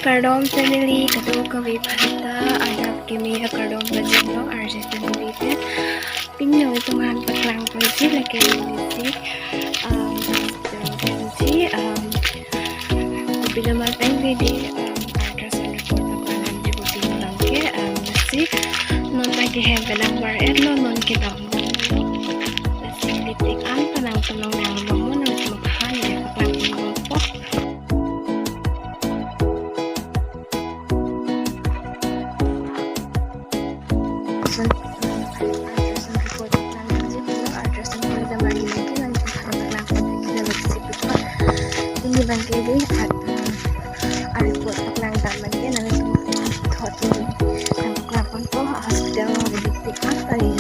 Kardom family kadu kawi bhanta adap kimi kardom bajno RJ family te pinno tungan patlang pansi lagi si bila mateng di ultrasound report panan di bukti langke si non lagi he belang bar non kita si titik ang panang yang lomo nang maghan ya kapag po bangkeli at report lang daman yan ang hotel ang klapon po hospital ng bibigtik at yung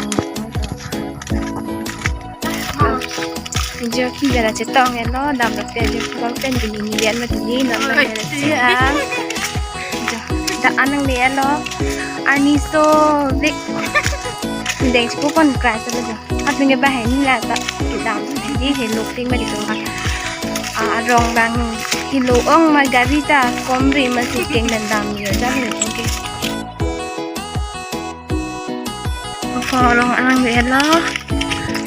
medyo kaya cetong no dapat pwede po pen binilian matinin ang siya daan ng lielo arniso vic hindi ko pon class talaga at mga bahay nila kita hindi hello ting dito arong bang hiluong margarita komri masiking nandami dami okay orang ang lelo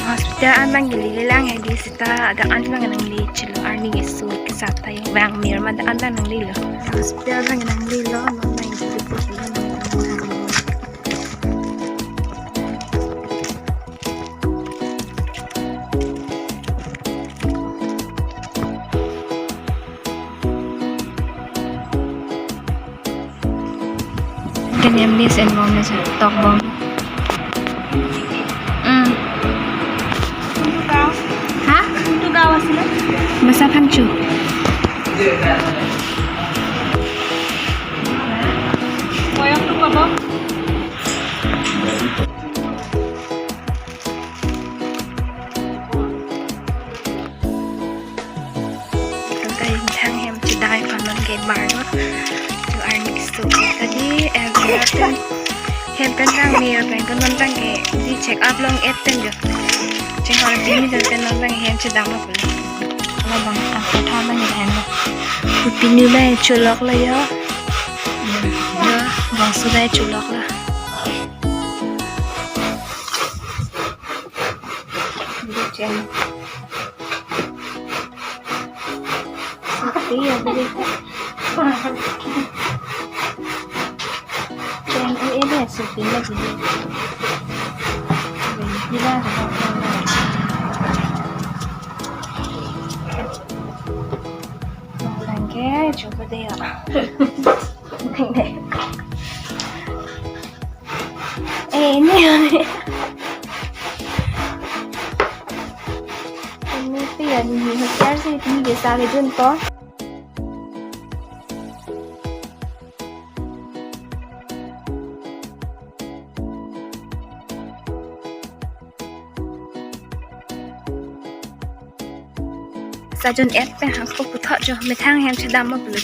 hospital ang gililang hindi sita daan lang ng lichilo arni isu kisata yung bang mir madaan lang ng lilo hospital lang ng lilo no may tipo ganyan bis and mom na sa talk bomb ha? Itu gawas sila? Basta pancho koyak tu pa ba? ito tayo hang hem chiday pa man kay bar no? To our next story tadi every hempen lang mir pen kanon lang di check up long etten jo check har dini dal pen lang hem che dam ko ala bang ta tha lang ni hen ku pinu ba cholok la yo ya bang su dai cholok la di chen sakti ya beli ini supin lagi gila lagi coba deh ya ini ya di hotel sih ini biasa gitu toh sajun et pe hang ko putha jo me thang hem che dam ma bulu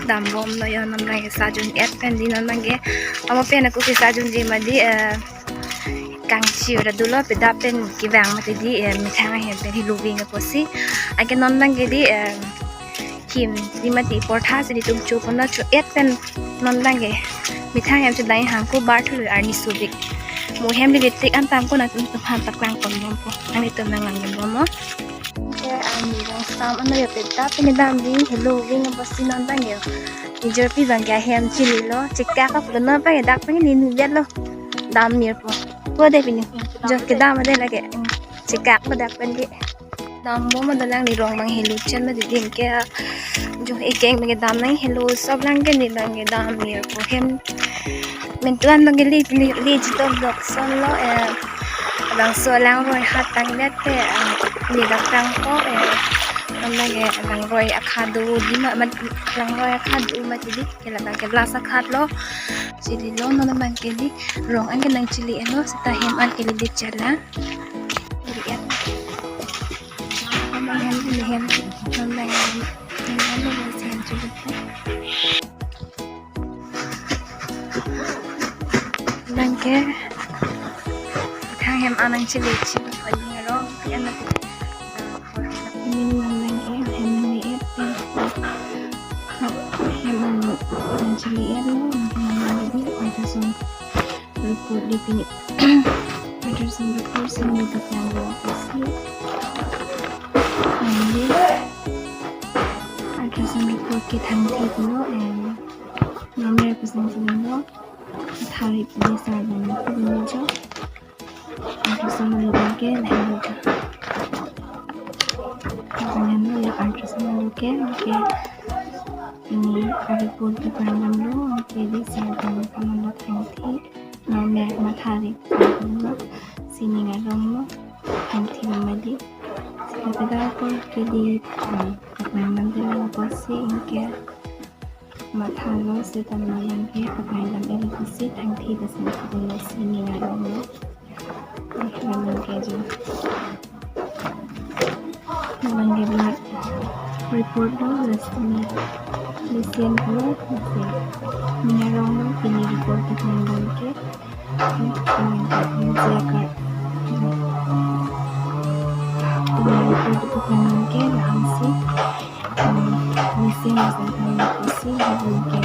dam bom no yo nam la sajun et pen din nam ge amo pe na ku ke sajun ji ma di kang chi ra dulo pe da pen ki wang ma di me thang hem pe hi lu wing ko si age non lang ge di kim di ma ti por tha se di tum chu pon na chu et pen non lang ge me thang hem che dai hang ko bar thulu ar ni su bik mo hem di tik an tam ko na tum han tak lang kon bom ko ani tum nang lang bom mo ani dong sam ano yo peta pinidam din hello wing basti non bang yo nijer pi bang ga hem chili lo chikka ka pulna pa dak pa ni ni lo dam mir po de pin jo ke dam de lage chikka pa dak pan di dam mo ma dalang ni rong bang hello chen ma di din ke jo ekeng me dam nang hello sab lang ke ni lang ge dam mir po hem men tuan bang li to dok son lo bang so lang roi hat tang let te ni dak tang ko lagi lang roi akhadu di ma lang roi akhadu ma jadi kela bang ke glass akhad lo jadi lo no naman ke di rong ang nang chili ano sa tahem an ke di chala riyan ang hen ni hen non lang ano ba sen chili lang ke hem anang chili chili pwede nga ro yan natin ini lang lang hem ni hem lihat lo jadi ultrasound report di sini ultrasound report sini yang lokasi nanti ultrasound report ke tangki dulu nomor representasi lo tarif desa dan pemerintah ultrasound ke nanti lo ya ultrasound ke ini report ke panjang lo jadi saya akan kamu tangki nomor matahari lo sini ngarong lo tangki madi setelah aku jadi kepanjang lo pasti ingke matahari setelah malam ke kepanjang elevasi tangki bersama lo sini ngarong lo kepanjang keju kepanjang buat report lo lesnya lesen ko kasi minarong mo pinireport at nanggol ke pinireport ko kanong ke laang si lesen sa kanong kasi habang ke